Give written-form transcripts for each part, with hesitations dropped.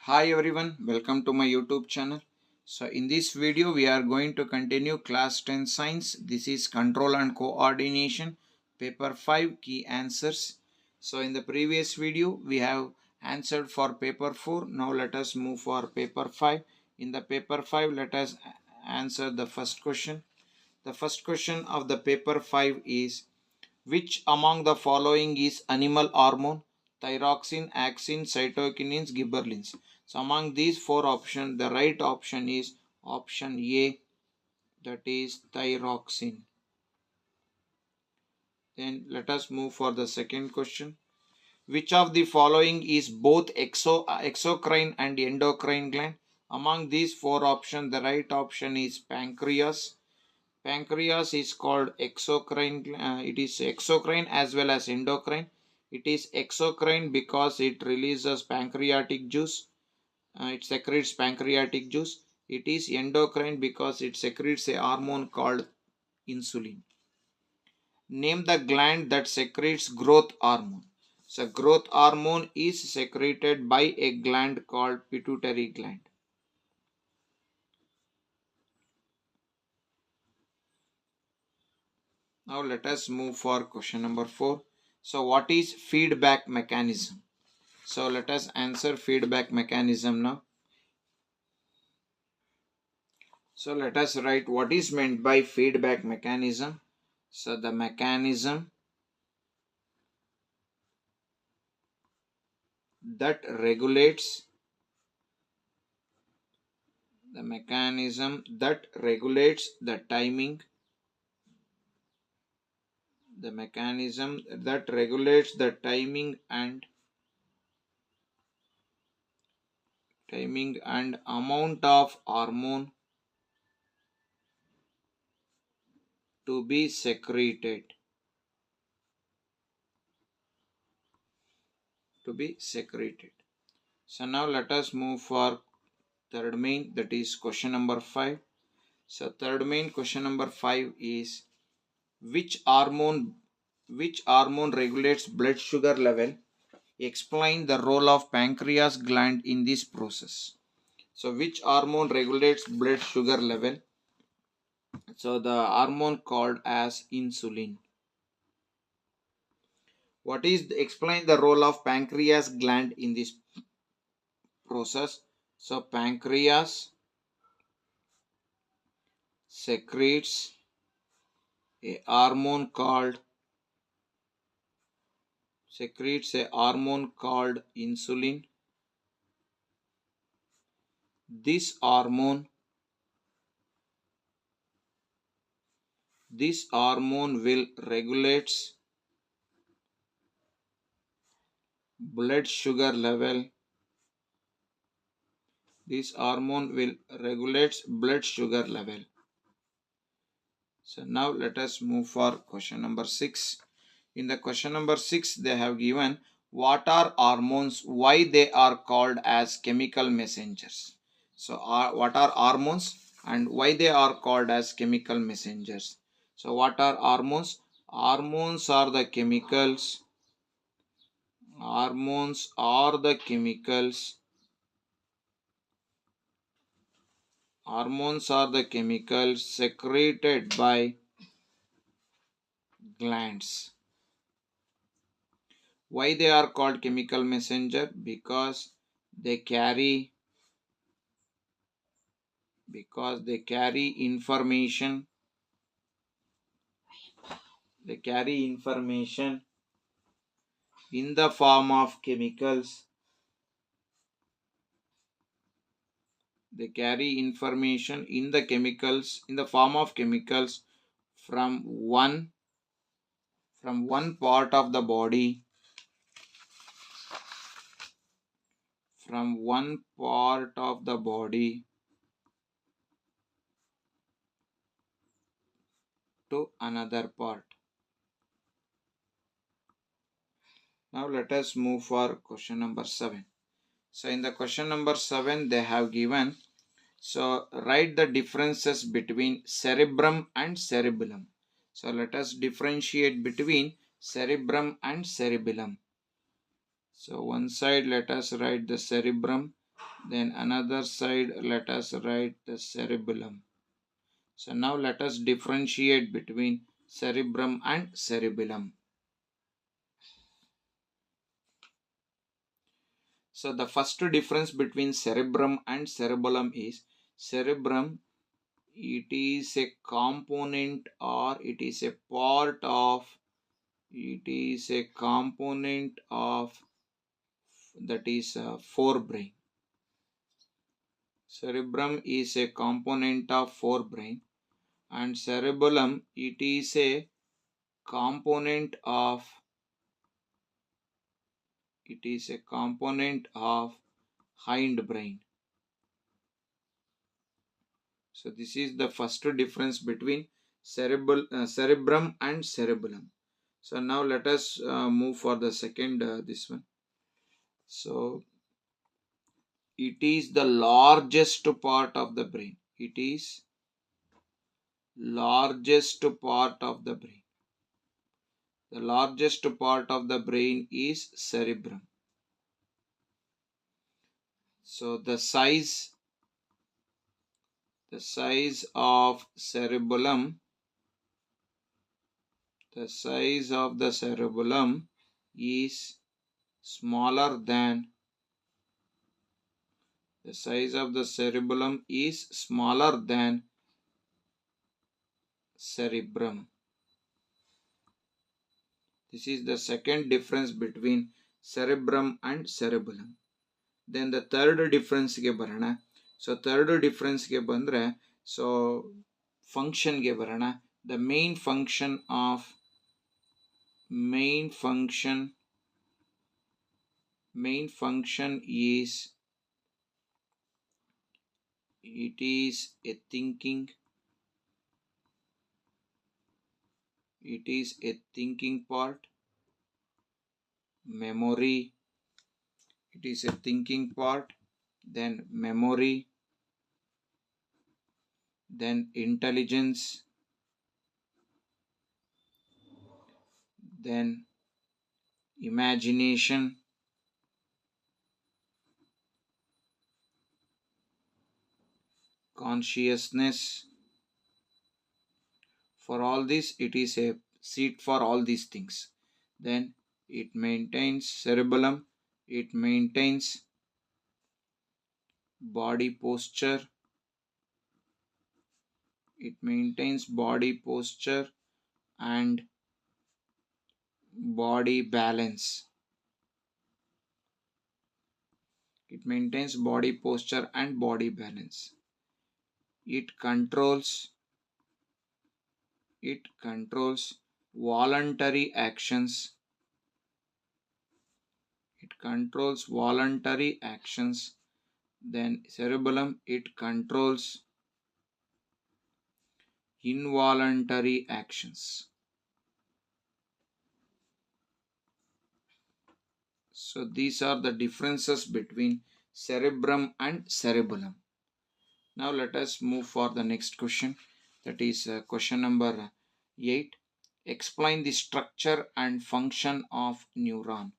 Hi everyone, welcome to my YouTube channel. So in this video we are going to continue class 10 science. This is control and coordination paper 5 key answers. So in the previous video we have answered for paper 4. Now let us move for paper 5. In the paper 5 let us answer the first question. The first question of the paper 5 is, which among the following is animal hormone? Thyroxine, axin, cytokinins, gibberellins. So among these four options, the right option is option A, that is thyroxine. Then let us move for the second question. Which of the following is both exocrine and endocrine gland? Among these four options, the right option is pancreas. Pancreas is called exocrine. It is exocrine as well as endocrine. It is exocrine because it releases pancreatic juice. It secretes pancreatic juice. It is endocrine because it secretes a hormone called insulin. Name the gland that secretes growth hormone. So growth hormone is secreted by a gland called pituitary gland. Now let us move for question number 4. So what is feedback mechanism? So let us answer feedback mechanism now. So let us write what is meant by feedback mechanism. So the mechanism that regulates the timing, the mechanism that regulates the timing and amount of hormone to be secreted. So now let us move for third main, that is question number 5. So third main question number 5 is, which hormone regulates blood sugar level? Explain the role of pancreas gland in this process. So which hormone regulates blood sugar level? So the hormone called as insulin. Explain the role of pancreas gland in this process? So pancreas secretes a hormone called insulin. This hormone will regulates blood sugar level. This hormone will regulates blood sugar level. So now let us move for question number 6. In the question number 6, they have given what are hormones, why they are called as chemical messengers. So what are hormones and why they are called as chemical messengers? So what are hormones? Hormones are the chemicals. Hormones are the chemicals secreted by glands. Why they are called chemical messenger? Because they carry information. They carry information in the form of chemicals. They carry information in the form of chemicals from one part of the body, to another part. Now let us move for question number 7. So in the question number 7 they have given, so write the differences between cerebrum and cerebellum. So let us differentiate between cerebrum and cerebellum. So one side let us write the cerebrum Then another side, let us write the cerebellum. So now let us differentiate between cerebrum and cerebellum. So the first difference between cerebrum and cerebellum is cerebrum, it is a component or it is a part of, it is a component of, that is forebrain. Cerebrum is a component of forebrain, and cerebellum, it is a component of, it is a component of hindbrain. So this is the first difference between cerebrum and cerebellum. So now let us move for the second this one. So it is the largest part of the brain. It is largest part of the brain. The largest part of the brain is cerebrum. So the size of cerebellum, the size of the cerebellum is smaller than, the size of the cerebellum is smaller than cerebrum. This is the second difference between cerebrum and cerebellum. Then the third difference ge barana. So third difference ge bandre, so function ge barana. The main function is, it is a thinking, it is a thinking part. Memory, it is a thinking part. Then memory, then intelligence, then imagination, consciousness. For all this, it is a seat for all these things. Then it maintains cerebellum, it maintains body posture, it maintains body posture and body balance. It maintains body posture and body balance. It controls voluntary actions. It controls voluntary actions. Then cerebellum, it controls involuntary actions. So these are the differences between cerebrum and cerebellum. Now let us move for the next question. That is question number 8. Explain the structure and function of neuron.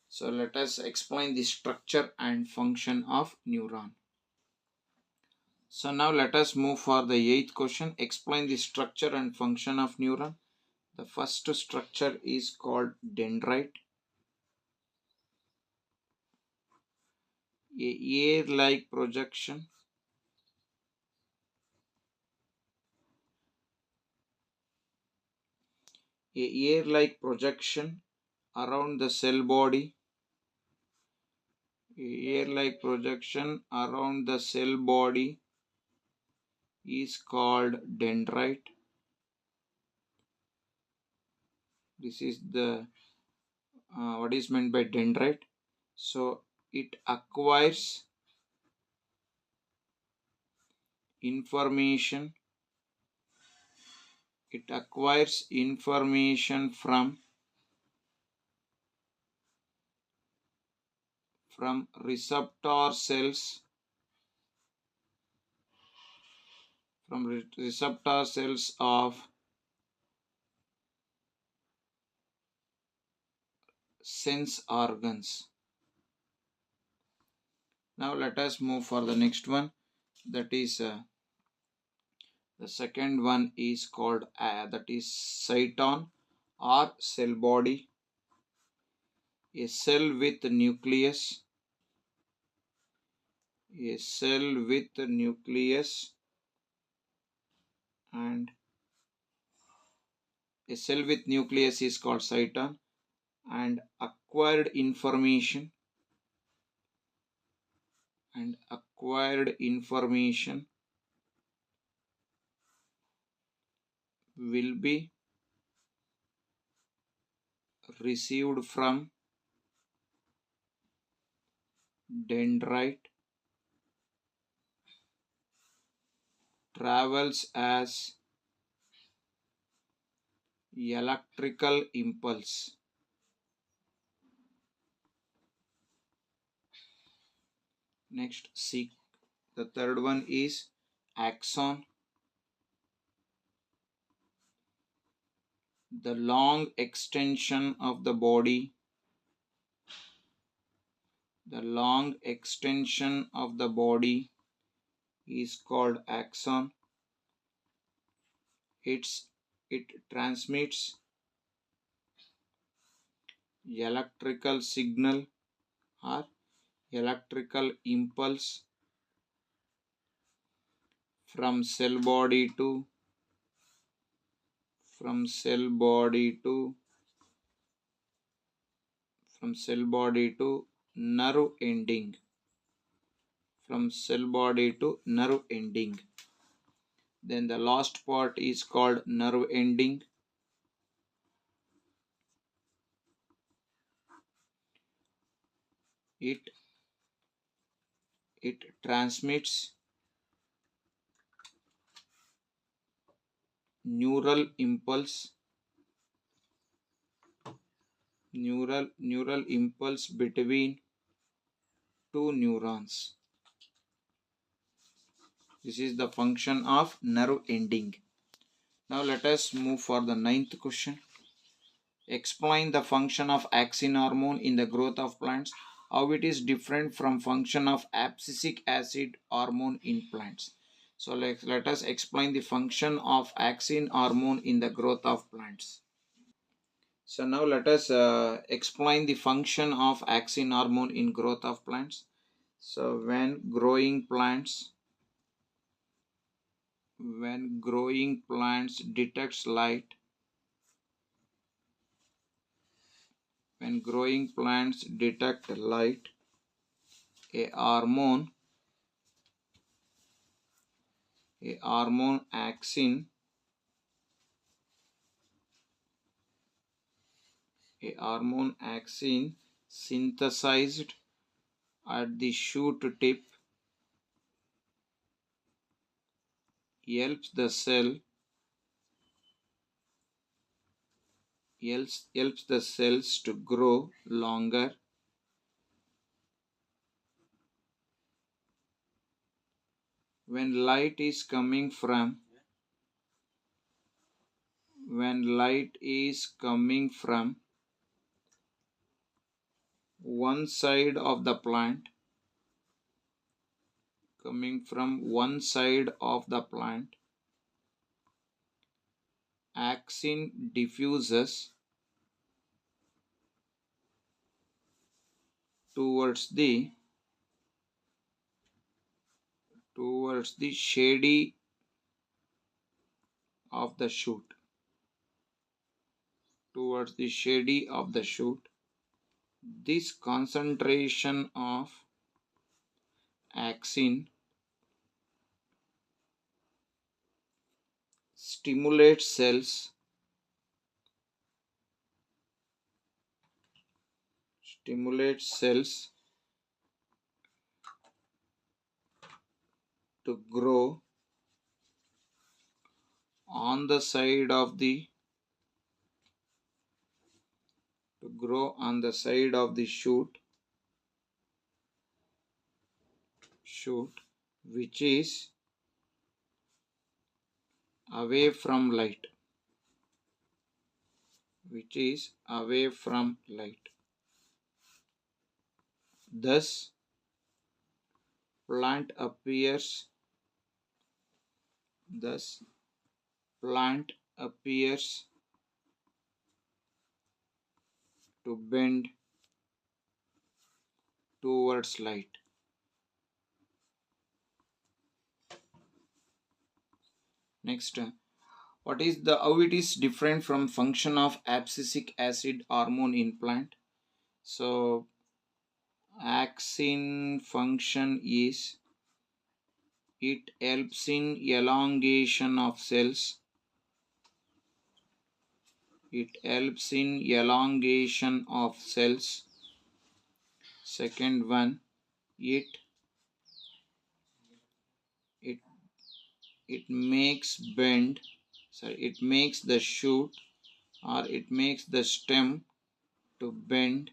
So let us explain the structure and function of neuron. So now let us move for the 8th question. Explain the structure and function of neuron. The first structure is called dendrite. A ear-like projection. A ear-like projection around the cell body. A ear-like projection around the cell body is called dendrite. This is the what is meant by dendrite. So it acquires information. It acquires information from receptor cells, receptor cells of sense organs. Now let us move for the next one. That is the second one is called that is cyton or cell body. A cell with nucleus. A cell with nucleus and a cell with nucleus is called cyton, and acquired information will be received from dendrite, travels as electrical impulse. Next, see, the third one is axon. The long extension of the body. The long extension of the body is called axon. It transmits electrical signal or electrical impulse from cell body to nerve ending. Then the last part is called nerve ending. It transmits neural impulse between two neurons. This is the function of nerve ending. Now let us move for the ninth question. Explain the function of auxin hormone in the growth of plants. How it is different from function of abscisic acid hormone in plants. So let us explain the function of auxin hormone in the growth of plants. So now let us explain the function of auxin hormone in growth of plants. So when growing plants detects light, a hormone auxin synthesized at the shoot tip helps the cells to grow longer. When light is coming from one side of the plant, auxin diffuses towards the shady of the shoot. This concentration of auxin stimulates cells to grow on the side of the shoot which is away from light. Thus Plant appears thus plant appears to bend towards light. Next, what is the how it is different from function of abscisic acid hormone in plant? So axin function is it helps in elongation of cells. It helps in elongation of cells. Second one, it it it makes bend. Sorry, it makes the shoot or it makes the stem to bend.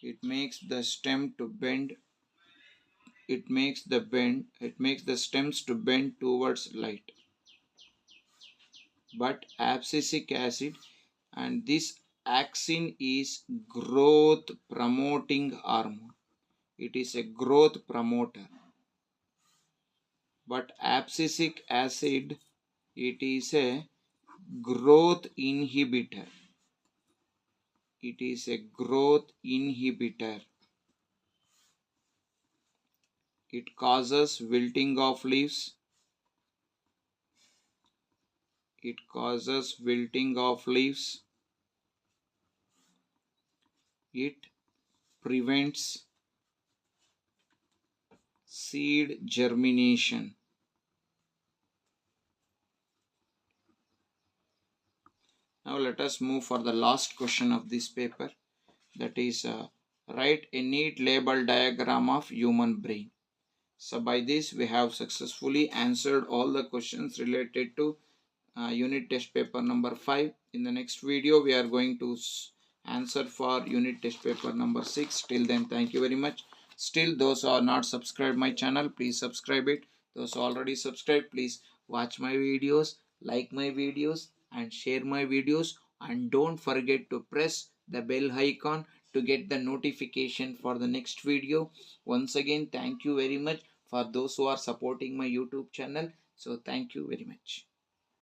It makes the stem to bend. It makes the stems to bend towards light. But abscisic acid and this axin is growth promoting hormone. It is a growth promoter. But abscisic acid, it is a growth inhibitor. It is a growth inhibitor. It causes wilting of leaves. It causes wilting of leaves. It prevents seed germination. Now let us move for the last question of this paper. That is write a neat label diagram of human brain. So by this we have successfully answered all the questions related to unit test paper number 5. In the next video we are going to answer for unit test paper number 6. Till then, thank you very much. Still, those who are not subscribed my channel, please subscribe it. Those who already subscribed, please watch my videos, like my videos and share my videos, and don't forget to press the bell icon to get the notification for the next video. Once again, thank you very much for those who are supporting my YouTube channel. So thank you very much.